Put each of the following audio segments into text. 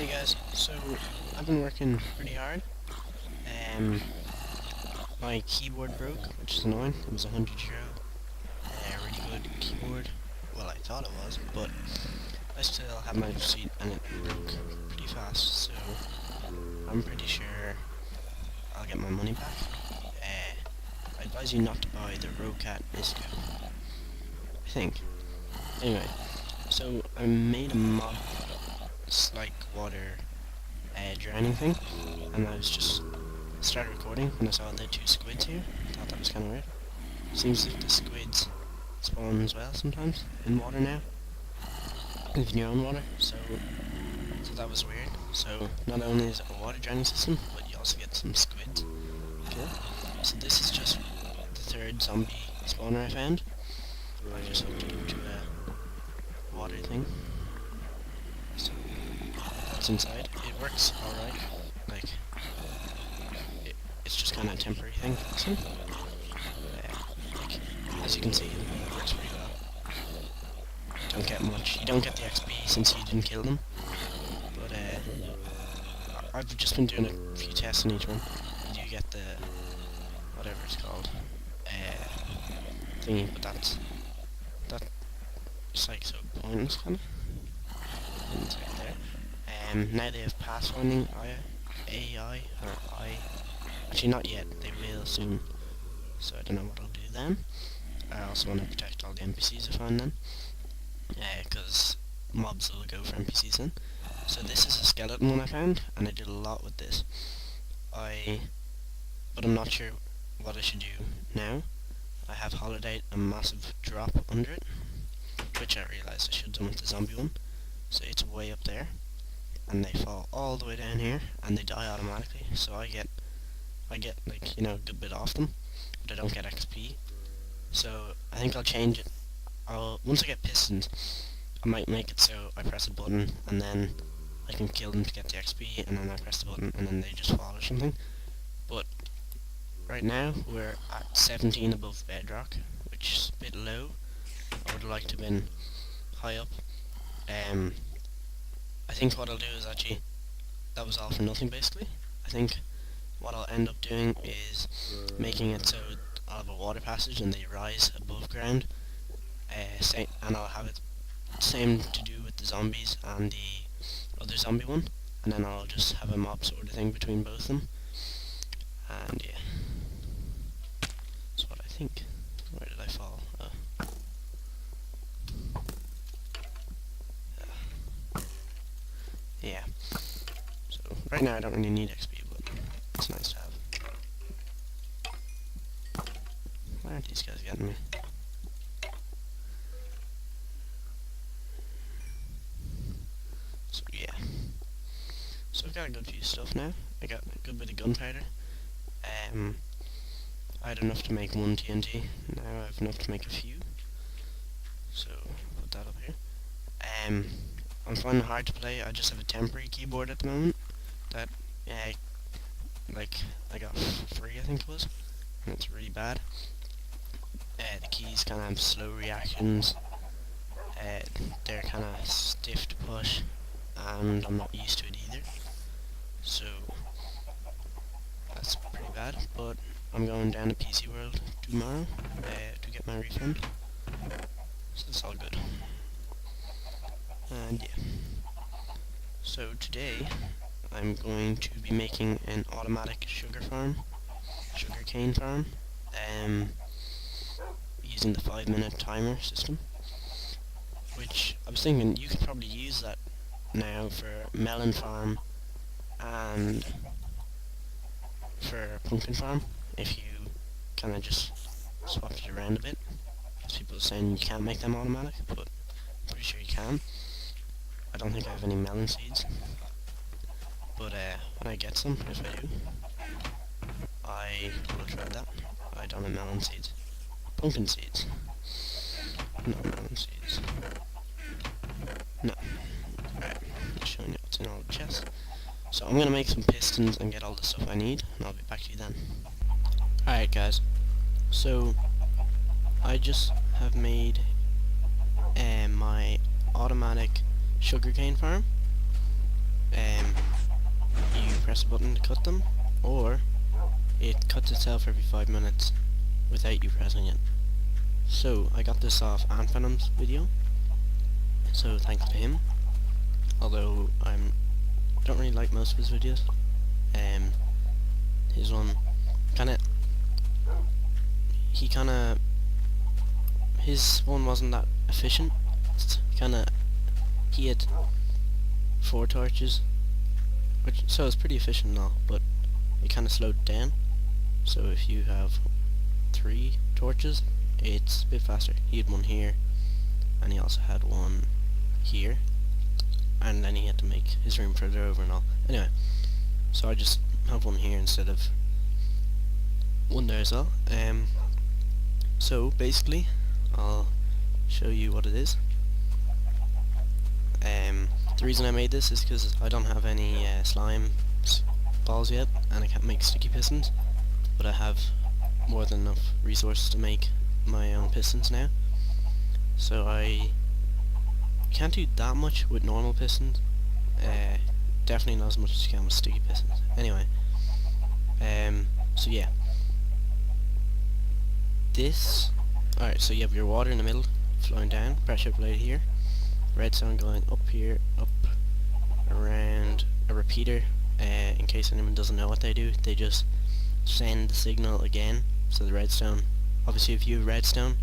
Hey guys, so I've been working pretty hard. Um, my keyboard broke, which is annoying. It was €100, really good keyboard. Well, I thought it was, but I still have my receipt and it broke pretty fast. So I'm pretty sure I'll get my money back. I advise you not to buy the Rocat Misco, I think. Anyway, so I made a mob like water drowning thing, and I was just started recording when I saw the two squids here. I thought that was kind of weird. Seems like the squids spawn as well sometimes in water now, even your own water. So that was weird. So not only is it a water drowning system, but you also get some squids. Okay. So this is just the third zombie spawner I found. I just hooked it up to a water thing. So that's inside. It works alright. Like, it's just kind of a temporary thing. So, like, as you can see, it works pretty well. Don't get much. You don't get the XP since you didn't kill them. But I've just been doing a few tests on each one. You do get the whatever it's called thingy, but that's like so pointless kind of. And it's right there. Now they have pathfinding AI or I. Actually, not yet. They will soon. So I don't know what I'll do then. I also want to protect all the NPCs I find then, because mobs will go for NPCs then. So this is a skeleton one I found, and I did a lot with this. But I'm not sure what I should do now. I have hollowed a massive drop under it, which I realised I should have done with the zombie one. So it's way up there, and they fall all the way down here, and they die automatically. So I get like, you know, a good bit off them, but I don't get XP. So I think I'll change it. Once I get pistons, I might make it so I press a button and then I can kill them to get the XP, and then I press the button and then they just fall or something. But right now we're at 17 above bedrock, which is a bit low. I would like to have been high up. I think what I'll do is actually, that was all for nothing basically. I think what I'll end up doing is making it so I'll have a water passage and they rise above ground, and I'll have it same to do with the zombies and the other zombie one, and then I'll just have a mob sort of thing between both of them. And yeah, that's what I think. Where did I fall? Yeah. So right now I don't really need XP, but it's nice to have. Why aren't these guys getting me? So yeah. So I've got a good few stuff now. I got a good bit of gunpowder. I had enough to make one TNT. Now I have enough to make a few. So put that up here. I'm finding it hard to play. I just have a temporary keyboard at the moment that like I got free, I think it was, and it's really bad. The keys kind of have slow reactions. They're kind of stiff to push, and I'm not used to it either. So that's pretty bad. But I'm going down to PC World tomorrow to get my refund. So it's all good. And yeah. So today I'm going to be making an automatic sugarcane farm, using the 5-minute timer system. Which I was thinking you could probably use that now for melon farm and for pumpkin farm if you kind of just swap it around a bit. Because people are saying you can't make them automatic, but I'm pretty sure you can. I don't think I have any melon seeds, but when I get some, if I do, I will try that. I don't have melon seeds. Pumpkin seeds. No melon seeds. No. Alright, just showing you what's in all the chests. So I'm gonna make some pistons and get all the stuff I need, and I'll be back to you then. Alright guys, so I just have made my automatic sugarcane farm. press a button to cut them, or it cuts itself every 5 minutes without you pressing it. So I got this off Venom's video, so thanks to him. Although I don't really like most of his videos. His one his one wasn't that efficient. He had 4 torches, so it's pretty efficient and all, but it kind of slowed down. So if you have 3 torches, it's a bit faster. He had one here, and he also had one here, and then he had to make his room further over and all. Anyway, so I just have one here instead of one there as well. So basically, I'll show you what it is. The reason I made this is because I don't have any slime balls yet, and I can't make sticky pistons, but I have more than enough resources to make my own pistons now. So I can't do that much with normal pistons. Definitely not as much as you can with sticky pistons. Anyway, so yeah. Alright, so you have your water in the middle, flowing down, pressure plate here, redstone going up here, up around a repeater. In case anyone doesn't know what they do, they just send the signal again. So the redstone, obviously if you have redstone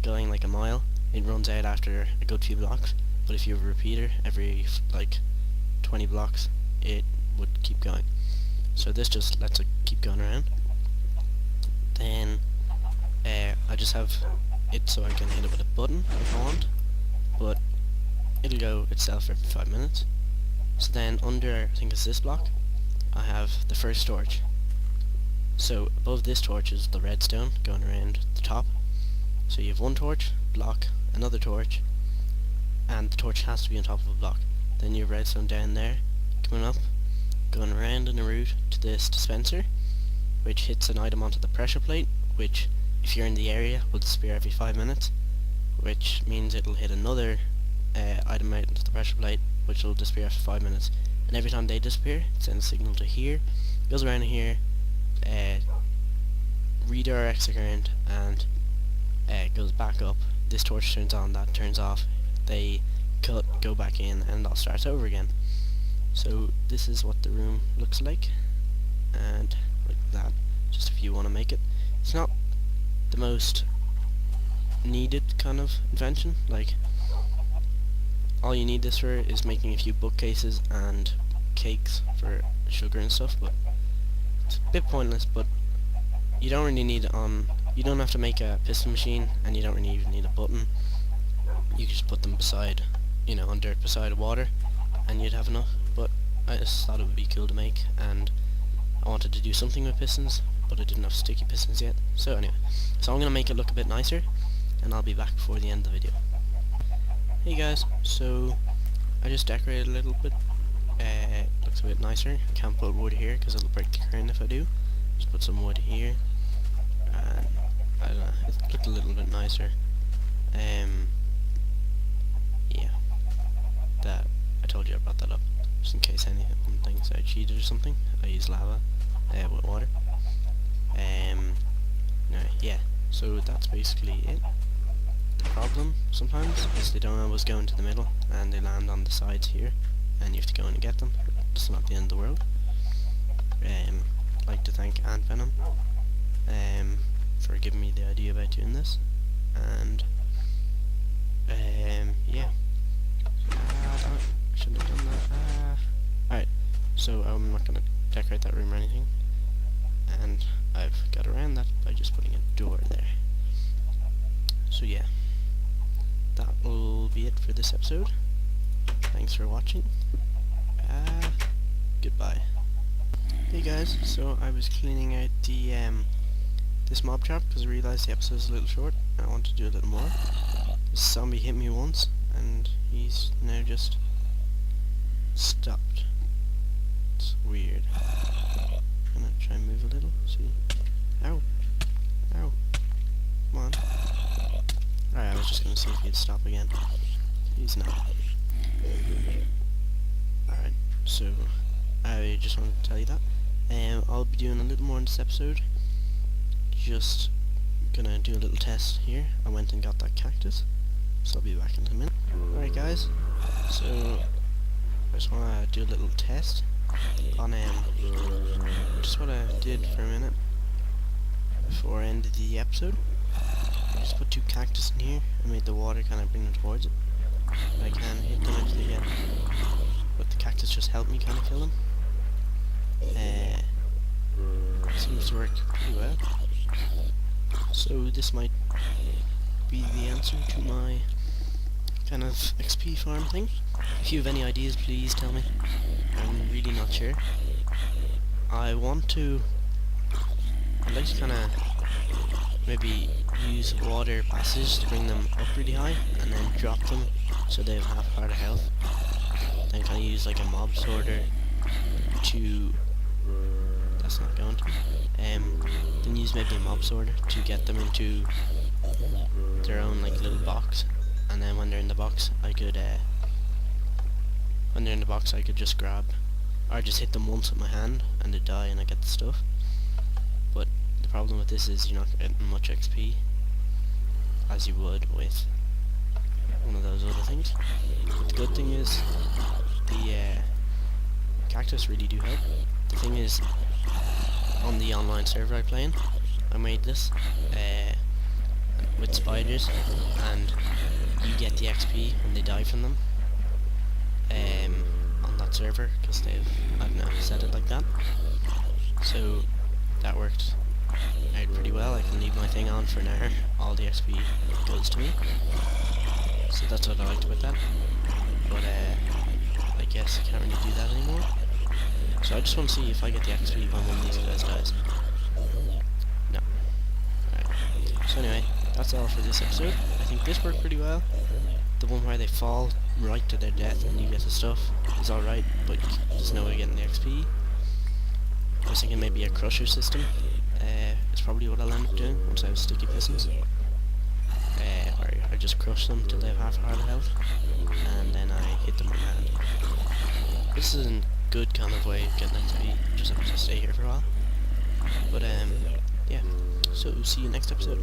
going like a mile, it runs out after a good few blocks, but if you have a repeater every like 20 blocks, it would keep going. So this just lets it keep going around. Then I just have it so I can hit it with a button if I want, but it'll go itself every 5 minutes. So then under, I think it's this block, I have the first torch. So above this torch is the redstone going around the top. So you have one torch, block, another torch, and the torch has to be on top of a block. Then you have redstone down there, coming up, going around in a route to this dispenser, which hits an item onto the pressure plate, which if you're in the area will disappear every 5 minutes, which means it'll hit another item out into the pressure plate, which will disappear after 5 minutes. And every time they disappear, it sends a signal to here, goes around here, redirects the current, and goes back up. This torch turns on, that turns off, they cut, go back in, and it all starts over again. So this is what the room looks like, and like that, just if you want to make it. It's not the most needed kind of invention, like all you need this for is making a few bookcases and cakes for sugar and stuff, but it's a bit pointless. But you don't really need you don't have to make a piston machine, and you don't really even need a button. You can just put them beside, on dirt beside water, and you'd have enough. But I just thought it would be cool to make, and I wanted to do something with pistons, but I didn't have sticky pistons yet. So anyway, so I'm gonna make it look a bit nicer, and I'll be back before the end of the video. Hey guys, so I just decorated a little bit. Looks a bit nicer. I can't put wood here because it'll break the current if I do. Just put some wood here, and I don't know, it looked a little bit nicer. Yeah, that I told you I brought that up just in case anyone thinks I cheated or something. I use lava with water. No, yeah, so that's basically it. The problem sometimes is they don't always go into the middle, and they land on the sides here, and you have to go in and get them. It's not the end of the world. I'd like to thank Venom for giving me the idea about doing this, and yeah. I shouldn't have done that. Alright, so I'm not going to decorate that room or anything, and I've got around that by just putting a door there. So yeah, that will be it for this episode. Thanks for watching. Goodbye. Hey guys, so I was cleaning out the this mob trap because I realised the episode was a little short and I want to do a little more. This zombie hit me once and he's now just stopped. It's weird. I'm gonna try and move a little, see. Ow! Ow! Come on. Alright, I was just gonna see if he'd stop again. He's not. Alright, so I just wanted to tell you that. I'll be doing a little more in this episode. Just gonna do a little test here. I went and got that cactus, so I'll be back in a minute. Alright guys, so I just wanna do a little test on just what I did for a minute before I ended the episode. I just put 2 cactus in here and made the water kind of bring them towards it. I can hit them if they get, but the cactus just helped me kind of kill them. Seems to work pretty well. So this might be the answer to my kind of XP farm thing. If you have any ideas, please tell me. I'm really not sure. I'd like to kind of maybe use water passes to bring them up really high and then drop them so they have half a heart of health. Then kind of use like a mob sorter to... that's not going to. Then use maybe a mob sorter to get them into their own like little box, and then when they're in the box I could just grab or just hit them once with my hand and they die and I get the stuff. But the problem with this is you're not getting much XP as you would with one of those other things. But the good thing is the cactus really do help. The thing is, on the online server I play in, I made this with spiders, and you get the XP when they die from them on that server, because they've, I don't know, set it like that. So that worked out pretty well. I can leave my thing on for an hour, all the XP goes to me. So that's what I liked about that. But I guess I can't really do that anymore. So I just want to see if I get the XP when one of these guys dies. No. Alright. So anyway, that's all for this episode. I think this worked pretty well. The one where they fall right to their death and you get the stuff is alright, but there's no way of getting the XP. I was thinking maybe a crusher system. It's probably what I'll end up doing once I have sticky pistons. Where I just crush them till they have half a heart of health, and then I hit them with my hand. This isn't good kind of way of getting XP, you just have to stay here for a while. But yeah, so see you next episode.